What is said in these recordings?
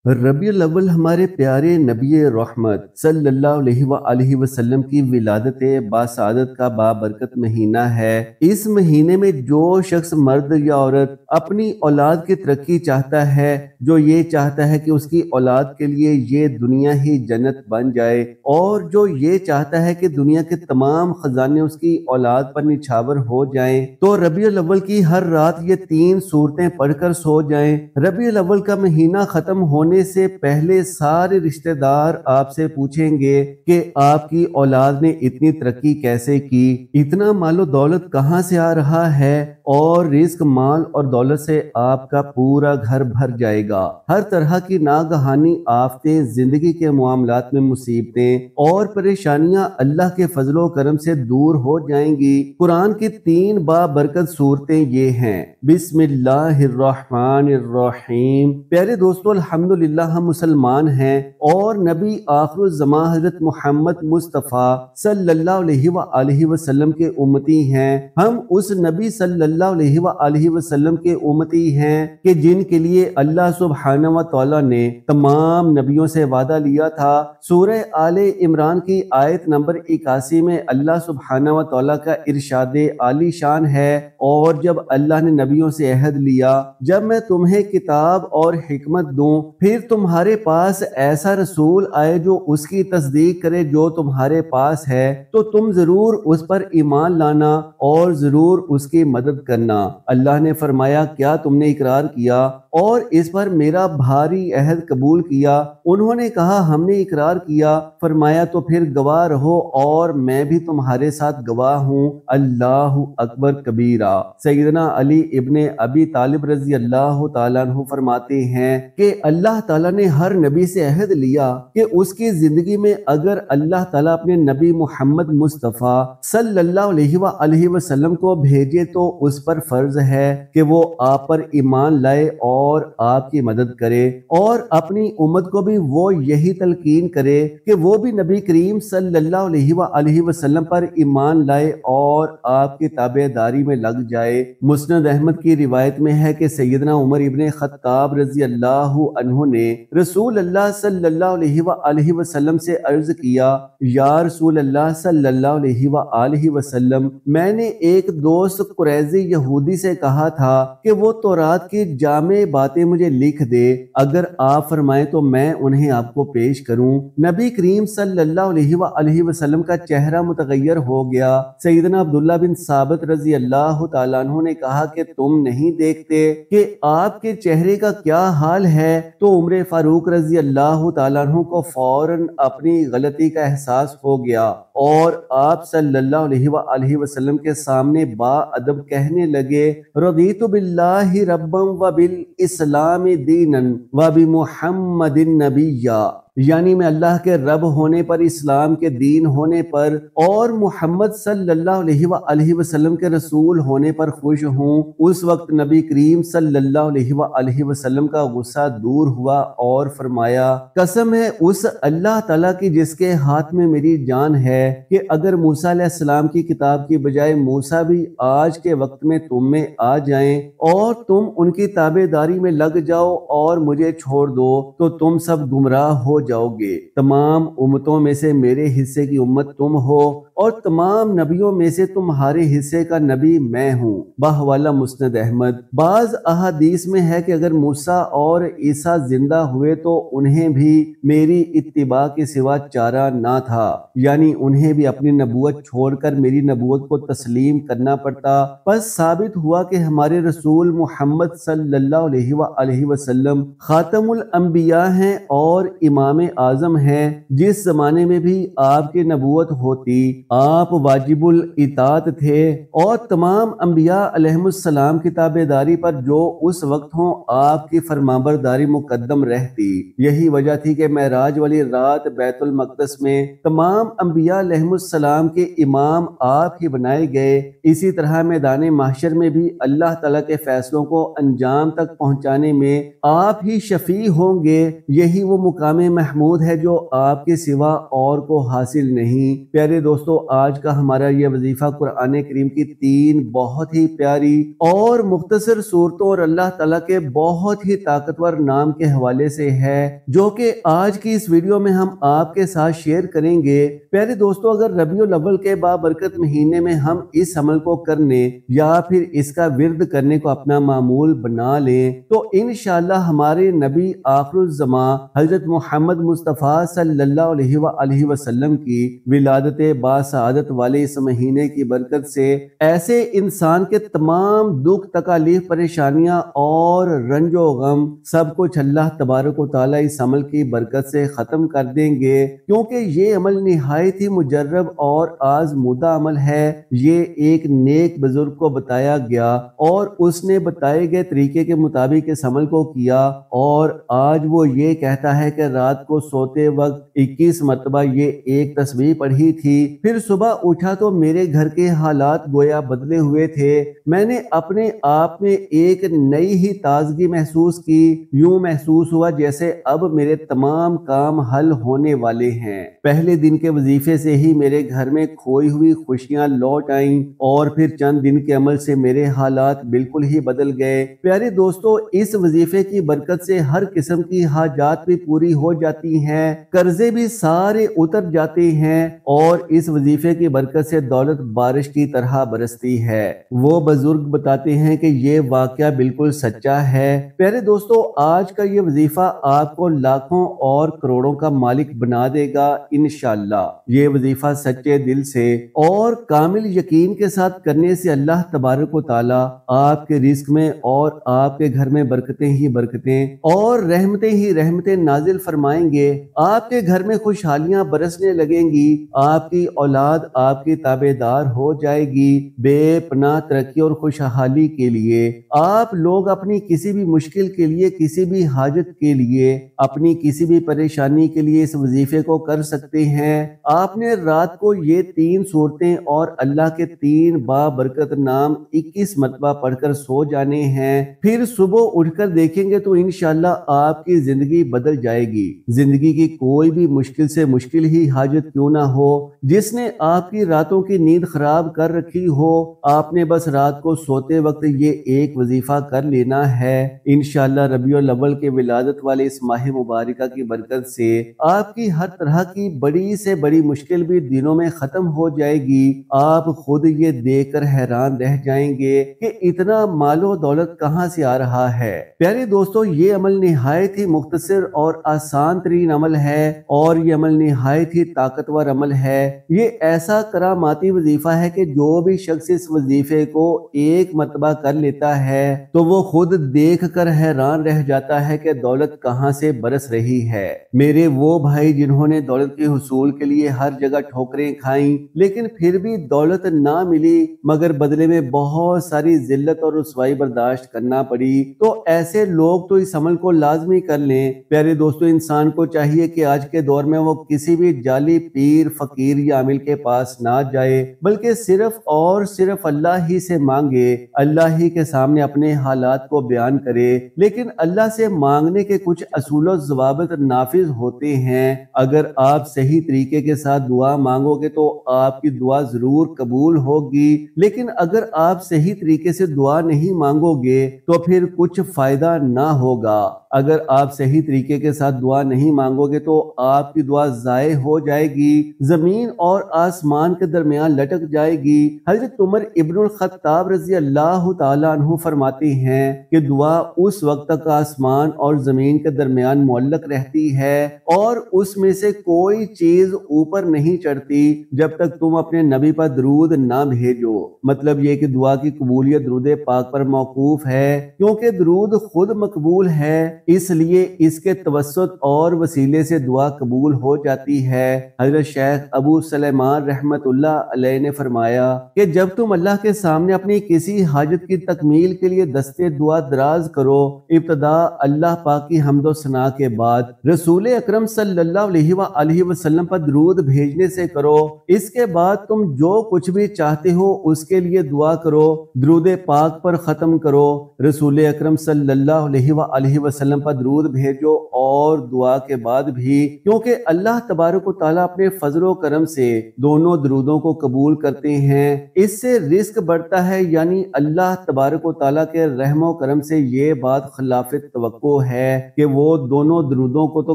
ربیع الاول ہمارے پیارے نبی رحمت صلی اللہ علیہ وآلہ وسلم کی ولادت باسعادت کا بابرکت مہینہ ہے۔ اس مہینے میں جو شخص مرد یا عورت اپنی اولاد کی ترقی چاہتا ہے، جو یہ چاہتا ہے کہ اس کی اولاد کے لیے یہ دنیا ہی جنت بن جائے، اور جو یہ چاہتا ہے کہ دنیا کے تمام خزانے اس کی اولاد پر نچھاور ہو جائیں، تو ربیع الاول کی ہر رات یہ 3 سورتیں پڑھ کر سو جائیں۔ ربیع الاول کا مہینہ ختم ہونے سے پہلے سارے رشتہ دار آپ سے پوچھیں گے کہ آپ کی اولاد نے اتنی ترقی کیسے کی، اتنا مال و دولت کہاں سے آ رہا ہے، اور رزق مال اور دولت سے آپ کا پورا گھر بھر جائے گا۔ ہر طرح کی ناگہانی آفتیں، زندگی کے معاملات میں مصیبتیں اور پریشانیاں اللہ کے فضل و کرم سے دور ہو جائیں گی۔ قرآن کی 3 بابرکت صورتیں یہ ہیں۔ بسم اللہ الرحمن الرحیم۔ پیارے دوستو، الحمدللہ ہم مسلمان ہیں اور نبی آخر الزمان حضرت محمد مصطفیٰ صلی اللہ علیہ وآلہ وسلم کے امتی ہیں۔ ہم اس نبی صلی اللہ علیہ وآلہ وسلم کے امتی ہیں کہ جن کے لیے اللہ سبحانہ و تعالی نے تمام نبیوں سے وعدہ لیا تھا۔ سورہ آل عمران کی آیت نمبر 81 میں اللہ سبحانہ و تعالی کا ارشاد عالی شان ہے، اور جب اللہ نے نبیوں سے عہد لیا، جب میں تمہیں کتاب اور حکمت دوں، پھر تمہارے پاس ایسا رسول آئے جو اس کی تصدیق کرے جو تمہارے پاس ہے، تو تم ضرور اس پر ایمان لانا اور ضرور اس کی مدد کرنا۔ اللہ نے فرمایا، کیا تم نے اقرار کیا اور اس پر میرا بھاری عہد قبول کیا؟ انہوں نے کہا، ہم نے اقرار کیا۔ فرمایا، تو پھر گواہ رہو اور میں بھی تمہارے ساتھ گواہ ہوں۔ اللہ اکبر کبیرہ۔ سیدنا علی ابن ابی طالب رضی اللہ تعالیٰ عنہ فرماتے ہیں کہ اللہ تعالیٰ نے ہر نبی سے عہد لیا کہ اس کی زندگی میں اگر اللہ تعالیٰ اپنے نبی محمد مصطفیٰ صلی اللہ علیہ وآلہ وسلم کو بھیجے تو اس پر فرض ہے کہ وہ آپ پر ایمان لائے اور آپ کی مدد کرے، اور اپنی امت کو بھی وہ یہی تلقین کرے کہ وہ بھی نبی کریم صلی اللہ علیہ وآلہ وسلم پر ایمان لائے اور آپ کی تابع داری میں لگ جائے۔ مسند احمد کی روایت میں ہے کہ سیدنا عمر ابن خطاب رضی اللہ عنہ نے رسول اللہ صلی اللہ علیہ وآلہ وسلم سے عرض کیا، یا رسول اللہ صلی اللہ علیہ وآلہ وسلم، میں نے ایک دوست قریظی یہودی سے کہا تھا کہ وہ تورات کی جامع باتیں مجھے لکھ دے، اگر آپ فرمائیں تو میں انہیں آپ کو پیش کروں۔ نبی کریم صلی اللہ علیہ وآلہ وسلم کا چہرہ متغیر ہو گیا۔ سیدنا عبداللہ بن ثابت رضی اللہ تعالیٰ عنہ نے کہا کہ تم نہیں دیکھتے کہ آپ کے چہرے کا کیا حال ہے؟ تو عمر فاروق رضی اللہ تعالیٰ عنہ کو فوراً اپنی غلطی کا احساس ہو گیا، اور آپ صلی اللہ علیہ وآلہ وسلم کے سامنے با ادب کہنے لگے، رضیت باللہ ربا وبالاسلام دینا وبمحمد نبیا، یعنی میں اللہ کے رب ہونے پر، اسلام کے دین ہونے پر اور محمد صلی اللہ علیہ وآلہ وسلم کے رسول ہونے پر خوش ہوں۔ اس وقت نبی کریم صلی اللہ علیہ وآلہ وسلم کا غصہ دور ہوا اور فرمایا، قسم ہے اس اللہ تعالیٰ کی جس کے ہاتھ میں میری جان ہے کہ اگر موسیٰ علیہ السلام کی کتاب کی بجائے موسیٰ بھی آج کے وقت میں تم میں آ جائیں اور تم ان کی تابع داری میں لگ جاؤ اور مجھے چھوڑ دو، تو تم سب گمراہ ہو جاؤ گے۔ تمام امتوں میں سے میرے حصے کی امت تم ہو، اور تمام نبیوں میں سے تمہارے حصے کا نبی میں ہوں۔ بحوالہ مسند احمد۔ بعض احادیث میں ہے کہ اگر موسیٰ اور عیسیٰ زندہ ہوئے تو انہیں بھی میری اتباع کے سوا چارہ نہ تھا، یعنی انہیں بھی اپنی نبوت چھوڑ کر میری نبوت کو تسلیم کرنا پڑتا۔ پس ثابت ہوا کہ ہمارے رسول محمد صلی اللہ علیہ وآلہ وسلم خاتم الانبیاء ہیں اور امام اعظم ہیں۔ جس زمانے میں بھی آپ کی نبوت ہوتی، آپ واجب الاطاعت تھے، اور تمام انبیاء علیہم السلام کی تابع داری پر جو اس وقت ہوں آپ کی فرمانبرداری مقدم رہتی۔ یہی وجہ تھی کہ معراج والی رات بیت المقدس میں تمام انبیاء علیہم السلام کے امام آپ ہی بنائے گئے۔ اسی طرح میدان محشر میں بھی اللہ تعالیٰ کے فیصلوں کو انجام تک پہنچانے میں آپ ہی شفیع ہوں گے۔ یہی وہ مقام محمود ہے جو آپ کے سوا اور کو حاصل نہیں۔ پیارے دوستو، آج کا ہمارا یہ وظیفہ قرآن کریم کی 3 بہت ہی پیاری اور مختصر صورتوں اور اللہ تعالیٰ کے بہت ہی طاقتور نام کے حوالے سے ہے، جو کہ آج کی اس ویڈیو میں ہم آپ کے ساتھ شیئر کریں گے۔ پیارے دوستو، اگر ربیع الاول کے بابرکت مہینے میں ہم اس عمل کو کرنے یا پھر اس کا ورد کرنے کو اپنا معمول بنا لیں تو انشاءاللہ ہمارے نبی آخر الزمان حضرت محمد مصطفیٰ صلی اللہ علیہ وآلہ وسلم کی ولادت باسعادت والے اس مہینے کی برکت سے ایسے انسان کے تمام دکھ تکالیف پریشانیاں اور رنج و غم سب کچھ اللہ تبارک و تعالی اس عمل کی برکت سے ختم کر دیں گے، کیونکہ یہ عمل نہایت ہی مجرب اور آزمودہ عمل ہے۔ یہ ایک نیک بزرگ کو بتایا گیا اور اس نے بتائے گئے طریقے کے مطابق اس عمل کو کیا، اور آج وہ یہ کہتا ہے کہ رات کو سوتے وقت 21 مرتبہ یہ ایک تسبیح پڑھی تھی، پھر صبح اٹھا تو میرے گھر کے حالات گویا بدلے ہوئے تھے، میں نے اپنے آپ میں ایک نئی ہی تازگی محسوس کی، یوں محسوس ہوا جیسے اب میرے تمام کام حل ہونے والے ہیں۔ پہلے دن کے وظیفے سے ہی میرے گھر میں کھوئی ہوئی خوشیاں لوٹ آئیں اور پھر چند دن کے عمل سے میرے حالات بالکل ہی بدل گئے۔ پیارے دوستو، اس وظیفے کی برکت سے ہر قسم کی حاجات بھی پوری ہو جاتی ہیں، قرضے بھی سارے اتر جاتے ہیں، اور اس وظیفے کی برکت سے دولت بارش کی طرح برستی ہے۔ وہ بزرگ بتاتے ہیں کہ یہ واقعہ بالکل سچا ہے۔ پیارے دوستو، آج کا یہ وظیفہ آپ کو لاکھوں اور کروڑوں کا مالک بنا دے گا انشاءاللہ۔ یہ وظیفہ سچے دل سے اور کامل یقین کے ساتھ کرنے سے اللہ تبارک و تعالی آپ کے رزق میں اور آپ کے گھر میں برکتیں ہی برکتیں اور رحمتیں ہی رحمتیں نازل فرمائیں گے۔ آپ کے گھر میں خوشحالیاں برسنے لگیں گی، آپ کی اولاد آپ کی تابعدار ہو جائے گی۔ بے پناہ ترقی اور خوشحالی کے لیے آپ لوگ اپنی کسی بھی مشکل کے لیے، کسی بھی حاجت کے لیے، اپنی کسی بھی پریشانی کے لیے اس وظیفے کو کر سکتے ہیں۔ آپ نے رات کو یہ 3 صورتیں اور اللہ کے 3 بابرکت نام 21 مرتبہ پڑھ کر سو جانے ہیں، پھر صبح اٹھ کر دیکھیں گے تو انشاءاللہ آپ کی زندگی بدل جائے گی۔ زندگی کی کوئی بھی مشکل سے مشکل ہی حاجت کیوں نہ ہو، جس نے آپ کی راتوں کی نیند خراب کر رکھی ہو، آپ نے بس رات کو سوتے وقت یہ ایک وظیفہ کر لینا ہے۔ انشاءاللہ ربیع الاول کے ولادت والے اس ماہ مبارکہ کی برکت سے آپ کی ہر طرح کی بڑی سے بڑی مشکل بھی دنوں میں ختم ہو جائے گی۔ آپ خود یہ دیکھ کر حیران رہ جائیں گے کہ اتنا مال و دولت کہاں سے آ رہا ہے۔ پیارے دوستو، یہ عمل نہایت ہی مختصر اور آسان ترین عمل ہے، اور یہ عمل نہایت ہی طاقتور عمل ہے۔ یہ ایسا کراماتی وظیفہ ہے کہ جو بھی شخص اس وظیفے کو ایک مرتبہ کر لیتا ہے تو وہ خود دیکھ کر حیران رہ جاتا ہے کہ دولت کہاں سے برس رہی ہے۔ میرے وہ بھائی جنہوں نے دولت کے حصول کے لیے ہر جگہ ٹھوکریں کھائیں لیکن پھر بھی دولت نہ ملی، مگر بدلے میں بہت ساری ذلت اور رسوائی برداشت کرنا پڑی، تو ایسے لوگ تو اس عمل کو لازمی کر لیں۔ پیارے دوستو، انسان کو چاہیے کہ آج کے دور میں وہ کسی بھی جعلی پیر، فقیر یا عامل کے پاس نہ جائے، بلکہ صرف اور صرف اللہ ہی سے مانگے، اللہ ہی کے سامنے اپنے حالات کو بیان کرے۔ لیکن اللہ سے مانگنے کے کچھ اصول و ضوابط نافذ ہوتے ہیں۔ اگر آپ صحیح طریقے کے ساتھ دعا مانگو گے تو آپ کی دعا ضرور قبول ہوگی، لیکن اگر آپ صحیح طریقے سے دعا نہیں مانگو گے تو پھر کچھ فائدہ نہ ہوگا۔ اگر آپ صحیح طریقے کے ساتھ دعا نہیں مانگو گے تو آپ کی دعا ضائع ہو جائے گی، زمین اور آسمان کے درمیان لٹک جائے گی۔ حضرت عمر ابن الخطاب رضی اللہ تعالیٰ عنہ فرماتے ہیں کہ دعا اس وقت تک آسمان اور زمین کے درمیان معلق رہتی ہے اور اس میں سے کوئی چیز اوپر نہیں چڑھتی جب تک تم اپنے نبی پر درود نہ بھیجو۔ مطلب یہ کہ دعا کی قبولیت درود پاک پر موقوف ہے، کیونکہ درود خود مقبول ہے، اس لیے اس کے توسط اور وسیلے سے دعا قبول ہو جاتی ہے۔ حضرت شیخ ابو سلیمان رحمت اللہ علیہ نے فرمایا کہ جب تم اللہ کے سامنے اپنی کسی حاجت کی تکمیل کے لیے دستے دعا دراز کرو، ابتدا اللہ پاک کی حمد و ثنا کے بعد رسول اکرم صلی اللہ علیہ وآلہ وسلم پر درود بھیجنے سے کرو، اس کے بعد تم جو کچھ بھی چاہتے ہو اس کے لیے دعا کرو، درود پاک پر ختم کرو، رسول اکرم صلی اللہ علیہ وآلہ وسلم پر درود بھیجو اور دعا کے بعد بھی، کیونکہ اللہ تبارک و تعالیٰ اپنے فضل و کرم سے دونوں درودوں کو قبول کرتے ہیں، اس سے رزق بڑھتا ہے، یعنی اللہ تبارک و تعالیٰ کے رحم و کرم سے یہ بات خلاف توقع ہے کہ وہ دونوں درودوں کو تو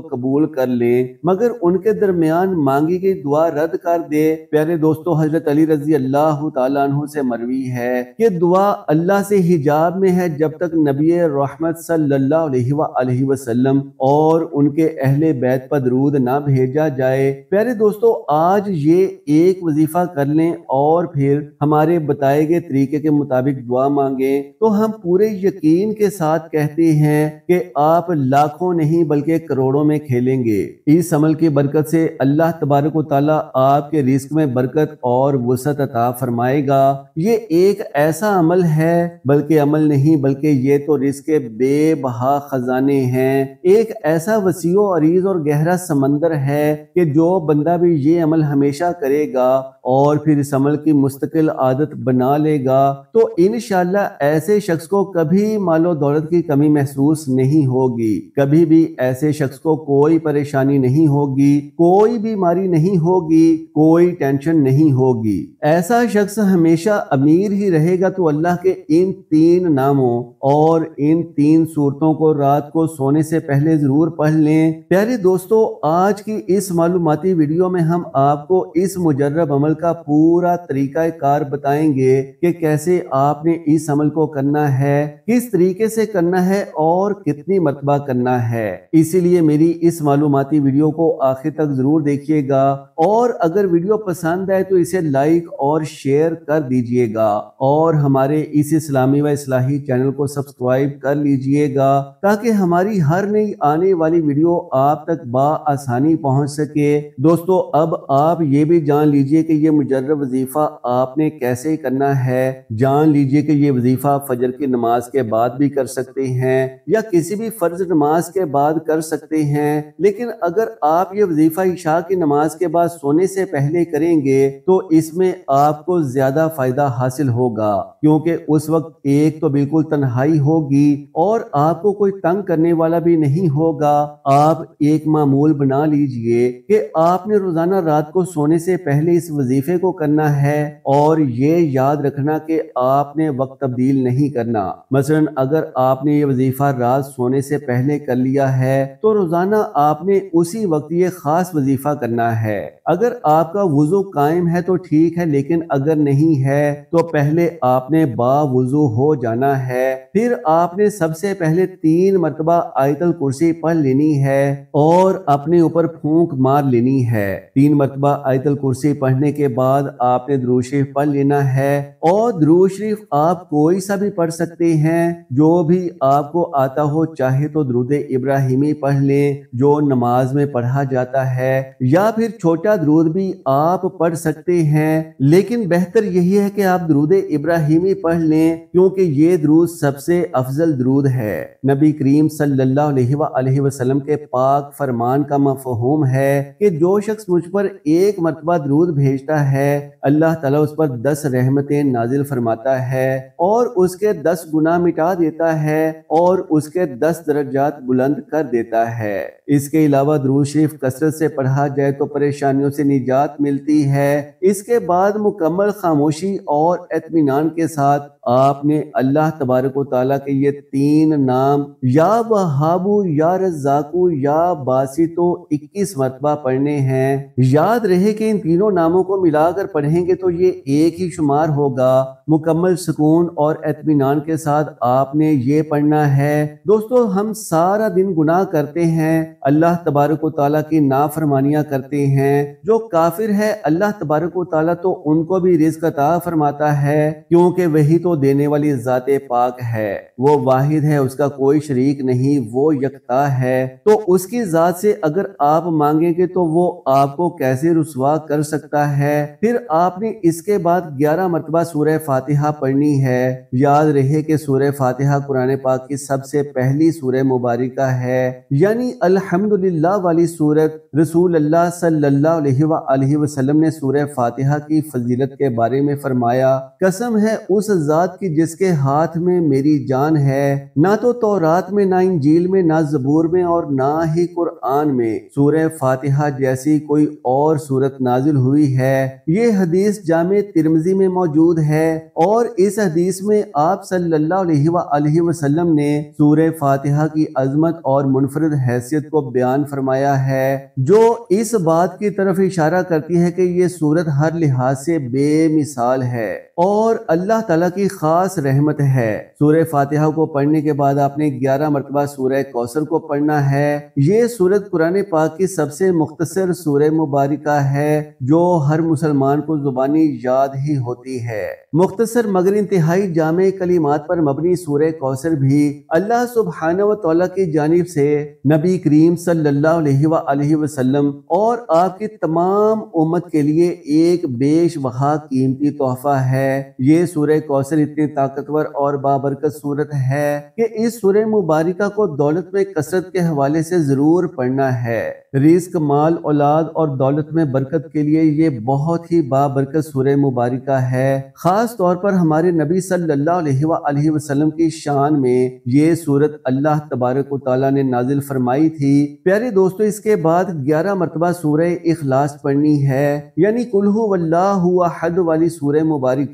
قبول کر لیں مگر ان کے درمیان مانگی گئی دعا رد کر دے۔ پیارے دوستو، حضرت علی رضی اللہ تعالیٰ عنہ سے مروی ہے کہ دعا اللہ سے حجاب میں ہے جب تک نبی رحمت صلی اللہ علیہ وآلہ وسلم اور ان کے اہل بیت پر درود نہ بھیجا جائے۔ پیارے دوستو، آج یہ ایک وظیفہ کر لیں اور پھر ہمارے بتائے گئے طریقے کے مطابق دعا مانگیں تو ہم پورے یقین کے ساتھ کہتے ہیں کہ آپ لاکھوں نہیں بلکہ کروڑوں میں کھیلیں گے۔ اس عمل کی برکت سے اللہ تبارک و تعالیٰ آپ کے رزق میں برکت اور وسعت عطا فرمائے گا۔ یہ ایک ایسا عمل ہے، بلکہ عمل نہیں بلکہ یہ تو رزق کے بے بہا خزانے ہیں، ایک ایسا وسیع و عریض اور گہرا سمندر ہے کہ جو بندہ بھی یہ عمل ہمیشہ کرے گا اور پھر اس عمل کی مستقل عادت بنا لے گا تو انشاءاللہ ایسے شخص کو کبھی مال و دولت کی کمی محسوس نہیں ہوگی، کبھی بھی ایسے شخص کو کوئی پریشانی نہیں ہوگی، کوئی بیماری نہیں ہوگی، کوئی ٹینشن نہیں ہوگی۔ ایسا شخص ہمیشہ امیر ہی رہے گا۔ تو اللہ کے ان 3 ناموں اور ان 3 صورتوں کو رات کو سونے سے پہلے ضرور پڑھ لیں۔ پیارے دوستو، آج کی اس معلوماتی ویڈیو میں ہم آپ کو اس مجرب عمل کا پورا طریقہ کار بتائیں گے کہ کیسے آپ نے اس عمل کو کرنا ہے، کس طریقے سے کرنا ہے اور کتنی مرتبہ کرنا ہے۔ اسی لیے میری اس معلوماتی ویڈیو کو آخر تک ضرور دیکھیے گا اور اگر ویڈیو پسند آئے تو اسے لائک اور شیئر کر دیجئے گا اور ہمارے اس اسلامی و اصلاحی چینل کو سبسکرائب کر لیجئے گا تاکہ ہماری ہر نئی آنے والی ویڈیو آپ تک بآسانی پہنچ سکے۔ دوستو، اب آپ یہ بھی جان لیجئے کہ یہ مجرب وظیفہ آپ نے کیسے کرنا ہے۔ جان لیجئے کہ یہ وظیفہ فجر کی نماز کے بعد بھی کر سکتے ہیں یا کسی بھی فرض نماز کے بعد کر سکتے ہیں، لیکن اگر آپ یہ وظیفہ عشاء کی نماز کے بعد سونے سے پہلے کریں گے تو اس میں آپ کو زیادہ فائدہ حاصل ہوگا، کیونکہ اس وقت ایک تو بالکل تنہائی ہوگی اور آپ کو کوئی تنگ کرنے والا بھی نہیں ہوگا۔ آپ ایک معمول بنا لیجئے کہ آپ نے روزانہ رات کو سونے سے پہلے اس وظیفے کو کرنا ہے اور یہ یاد رکھنا کہ آپ نے وقت تبدیل نہیں کرنا۔ مثلا اگر آپ نے یہ وظیفہ رات سونے سے پہلے کر لیا ہے تو روزانہ آپ نے اسی وقت یہ خاص وظیفہ کرنا ہے۔ اگر آپ کا وضو قائم ہے تو ٹھیک ہے، لیکن اگر نہیں ہے تو پہلے آپ نے با وضو ہو جانا ہے، پھر آپ نے سب سے پہلے 3 مرتبہ آیت الکرسی پڑھ لینی ہے اور اپنے اوپر پھونک مار لینی ہے۔ 3 مرتبہ آیت الکرسی پڑھنے کے بعد آپ نے درود شریف پڑھ لینا ہے اور درود شریف آپ کوئی سا بھی پڑھ سکتے ہیں جو بھی آپ کو آتا ہو، چاہے تو درود ابراہیمی پڑھ لیں جو نماز میں پڑھا جاتا ہے یا پھر چھوٹا درود بھی آپ پڑھ سکتے ہیں، لیکن بہتر یہی ہے کہ آپ درود ابراہیمی پڑھ لیں کیونکہ یہ درود سب سے افضل درود ہے۔ نبی کریم صلی اللہ علیہ وآلہ وسلم کے پاک فرمان کا مفہوم ہے کہ جو شخص مجھ پر 1 مرتبہ درود بھیجتا ہے اللہ تعالیٰ اس پر 10 رحمتیں نازل فرماتا ہے اور اس کے 10 گناہ مٹا دیتا ہے اور اس کے 10 درجات بلند کر دیتا ہے۔ اس کے علاوہ درود شریف کثرت سے پڑھا جائے تو پریشانیوں سے نجات ملتی ہے۔ اس کے بعد مکمل خاموشی اور اطمینان کے ساتھ آپ نے اللہ تبارک و تعالیٰ کے یہ 3 نام یا وہابو، یا رزاقو، یا باسطو 21 مرتبہ پڑھنے ہیں۔ یاد رہے کہ ان تینوں ناموں کو ملا کر پڑھیں گے تو یہ ایک ہی شمار ہوگا۔ مکمل سکون اور اطمینان کے ساتھ آپ نے یہ پڑھنا ہے۔ دوستو، ہم سارا دن گناہ کرتے ہیں، اللہ تبارک و تعالیٰ کی نافرمانیاں کرتے ہیں۔ جو کافر ہے اللہ تبارک و تعالیٰ تو ان کو بھی رزق عطا فرماتا ہے کیونکہ وہی تو دینے والی ذات پاک ہے، وہ واحد ہے، اس کا کوئی شریک نہیں، وہ یکتا ہے۔ تو اس کی ذات سے اگر آپ مانگیں گے تو وہ آپ کو کیسے رسوا کر سکتا ہے؟ پھر آپ نے اس کے بعد 11 مرتبہ سورہ فاتحہ پڑھنی ہے۔ یاد رہے کہ سورہ فاتحہ قرآن پاک کی سب سے پہلی سورہ مبارکہ ہے، یعنی الحمدللہ والی سورت۔ رسول اللہ صلی اللہ علیہ وآلہ وسلم نے سورہ فاتحہ کی فضیلت کے بارے میں فرمایا، قسم ہے اس ذات کی جس کے ہاتھ میں میری جان ہے، نہ تو تورات میں، نہ انجیل میں، نہ زبور میں اور نہ ہی قرآن میں سورہ فاتحہ جیسی کوئی اور سورت نازل ہوئی ہے یہ حدیث جامع ترمذی میں موجود ہے اور اس حدیث میں آپ صلی اللہ علیہ وآلہ وسلم نے سورہ فاتحہ کی عظمت اور منفرد حیثیت کو بیان فرمایا ہے، جو اس بات کی طرف اشارہ کرتی ہے کہ یہ سورت ہر لحاظ سے بے مثال ہے اور اللہ تعالیٰ کی خاص رحمت ہے۔ سورہ فاتحہ کو پڑھنے کے بعد آپ نے 11 مرتبہ سورہ کوثر کو پڑھنا ہے۔ یہ سورت قرآن پاک کی سب سے مختصر سورہ مبارکہ ہے جو ہر مسلمان کو زبانی یاد ہی ہوتی ہے۔ مختصر مگر انتہائی جامع کلمات پر مبنی سورہ کوثر بھی اللہ سبحانہ و تعالیٰ کی جانب سے نبی کریم صلی اللہ علیہ وآلہ وسلم اور آپ کی تمام امت کے لیے ایک بیش بہا قیمتی تحفہ ہے۔ یہ سورہ کوثر اتنی طاقتور اور بابرکت سورت ہے کہ اس سورہ مبارکہ کو دولت میں کثرت کے حوالے سے ضرور پڑھنا ہے۔ رزق، مال، اولاد اور دولت میں برکت کے لیے یہ بہت ہی بابرکت سورہ مبارکہ ہے۔ خاص طور پر ہمارے نبی صلی اللہ علیہ وآلہ وسلم کی شان میں یہ سورت اللہ تبارک و تعالیٰ نے نازل فرمائی تھی۔ پیارے دوستو، اس کے بعد 11 مرتبہ سورہ اخلاص پڑھنی ہے، یعنی قل ھو اللہ احد والی سورہ مبارکہ۔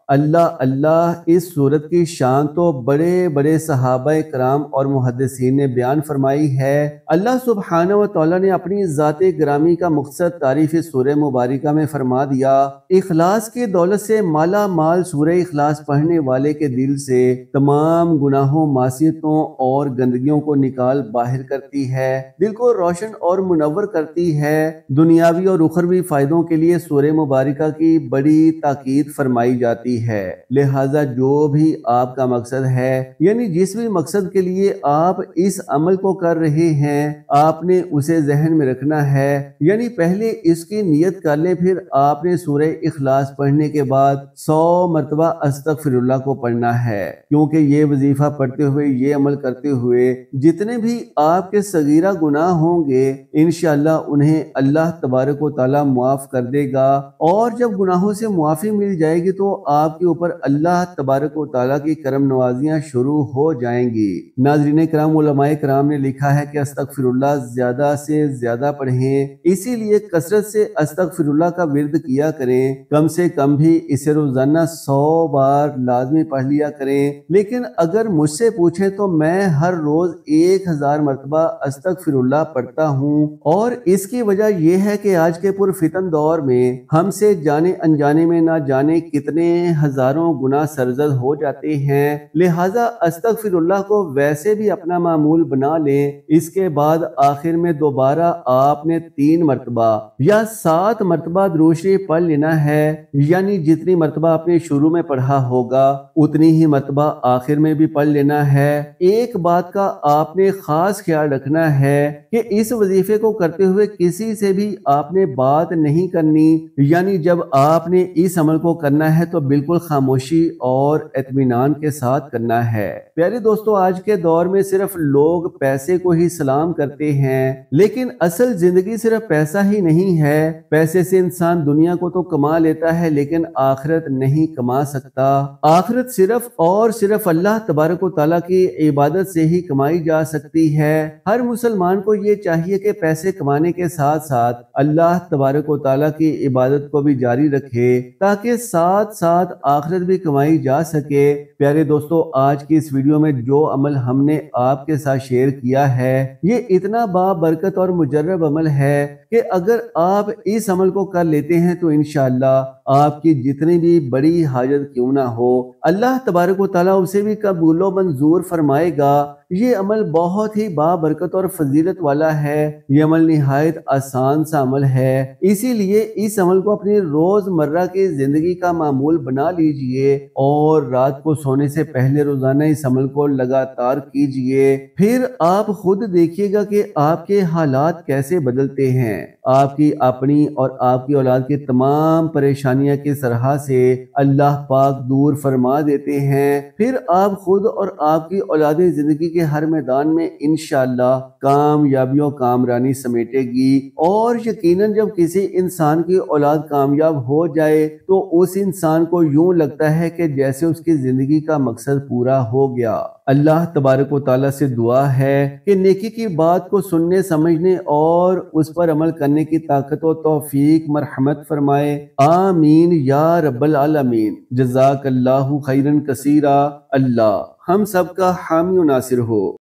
اللہ اللہ، اس سورت کی شان تو بڑے بڑے صحابہ کرام اور محدثین نے بیان فرمائی ہے۔ اللہ سبحانہ و تعالیٰ نے اپنی ذات گرامی کا مقصد تعریف اس سورہ مبارکہ میں فرما دیا۔ اخلاص کی دولت سے مالا مال سورہ اخلاص پڑھنے والے کے دل سے تمام گناہوں، معصیتوں اور گندگیوں کو نکال باہر کرتی ہے، دل کو روشن اور منور کرتی ہے۔ دنیاوی اور اخروی فائدوں کے لیے سورہ مبارکہ کی بڑی تاکید فرمائی جاتی ہے۔ لہٰذا جو بھی آپ کا مقصد ہے، یعنی جس بھی مقصد کے لیے آپ اس عمل کو کر رہے ہیں، آپ نے اسے ذہن میں رکھنا ہے، یعنی پہلے اس کی نیت کر لیں، پھر آپ نے سورہ اخلاص پڑھنے کے بعد 100 مرتبہ استغفر اللہ کو پڑھنا ہے، کیونکہ یہ وظیفہ پڑھتے ہوئے، یہ عمل کرتے ہوئے جتنے بھی آپ کے صغیرہ گناہ ہوں گے، انشاءاللہ انہیں اللہ تبارک و تعالیٰ معاف کر دے گا، اور جب گناہوں سے معافی مل جائے گی تو آپ کے اوپر اللہ تبارک و تعالیٰ کی کرم نوازیاں شروع ہو جائیں گی۔ ناظرین کرام، علماء کرام نے لکھا ہے کہ استغفر اللہ زیادہ سے زیادہ پڑھیں، اسی لیے کثرت سے استغفر اللہ کا ورد کیا کریں، کم سے کم بھی اسے روزانہ 100 بار لازمی پڑھ لیا کریں۔ لیکن اگر مجھ سے پوچھیں تو میں ہر روز 1000 مرتبہ استغفر اللہ پڑھتا ہوں، اور اس کی وجہ یہ ہے کہ آج کے پرفتن دور میں ہم سے جانے انجانے میں نہ جانے کتنے ہزاروں گناہ سرزد ہو جاتے ہیں، لہٰذا استغفر اللہ کو ویسے بھی اپنا معمول بنا لیں۔ اس کے بعد آخر میں دوبارہ آپ نے 3 مرتبہ یا 7 مرتبہ درود شریف پڑھ لینا ہے، یعنی جتنی مرتبہ آپ نے شروع میں پڑھا ہوگا اتنی ہی مرتبہ آخر میں بھی پڑھ لینا ہے۔ ایک بات کا آپ نے خاص خیال رکھنا ہے کہ اس وظیفے کو کرتے ہوئے کسی سے بھی آپ نے بات نہیں کرنی، یعنی جب آپ نے اس عمل کو کرنا ہے تو بالکل خاموشی اور اطمینان کے ساتھ کرنا ہے۔ پیارے دوستو، آج کے دور میں صرف لوگ پیسے کو ہی سلام کرتے ہیں، لیکن اصل زندگی صرف پیسہ ہی نہیں ہے۔ پیسے سے انسان دنیا کو تو کما لیتا ہے لیکن آخرت نہیں کما سکتا۔ آخرت صرف اور صرف اللہ تبارک و تعالیٰ کی عبادت سے ہی کمائی جا سکتی ہے۔ ہر مسلمان کو یہ چاہیے کہ پیسے کمانے کے ساتھ ساتھ اللہ تبارک و تعالیٰ کی عبادت کو بھی جاری رکھے تاکہ ساتھ ساتھ آخرت بھی کمائی جا سکے۔ پیارے دوستو، آج کی اس ویڈیو میں جو عمل ہم نے آپ کے ساتھ شیئر کیا ہے، یہ اتنا بابرکت اور مجرب عمل ہے کہ اگر آپ اس عمل کو کر لیتے ہیں تو انشاءاللہ آپ کی جتنی بھی بڑی حاجت کیوں نہ ہو، اللہ تبارک و تعالیٰ اسے بھی قبول و منظور فرمائے گا۔ یہ عمل بہت ہی بابرکت اور فضیلت والا ہے، یہ عمل نہایت آسان سا عمل ہے، اسی لیے اس عمل کو اپنی روزمرہ کی زندگی کا معمول بنا لیجئے اور رات کو سونے سے پہلے روزانہ اس عمل کو لگاتار کیجئے۔ پھر آپ خود دیکھیے گا کہ آپ کے حالات کیسے بدلتے ہیں۔ آپ کی اپنی اور آپ کی اولاد کی تمام پریشانیاں کس طرح سے اللہ پاک دور فرما دیتے ہیں۔ پھر آپ خود اور آپ کی اولادیں زندگی کے ہر میدان میں انشاءاللہ کامیابی و کامرانی سمیٹے گی۔ اور یقیناً جب کسی انسان کی اولاد کامیاب ہو جائے تو اس انسان کو یوں لگتا ہے کہ جیسے اس کی زندگی کا مقصد پورا ہو گیا۔ اللہ تبارک و تعالیٰ سے دعا ہے کہ نیکی کی بات کو سننے، سمجھنے اور اس پر عمل کرنے کی طاقت و توفیق مرحمت فرمائے، آمین یا رب العالمین۔ جزاک اللہ خیرا کثیرا۔ اللہ ہم سب کا حامی و ناصر ہو۔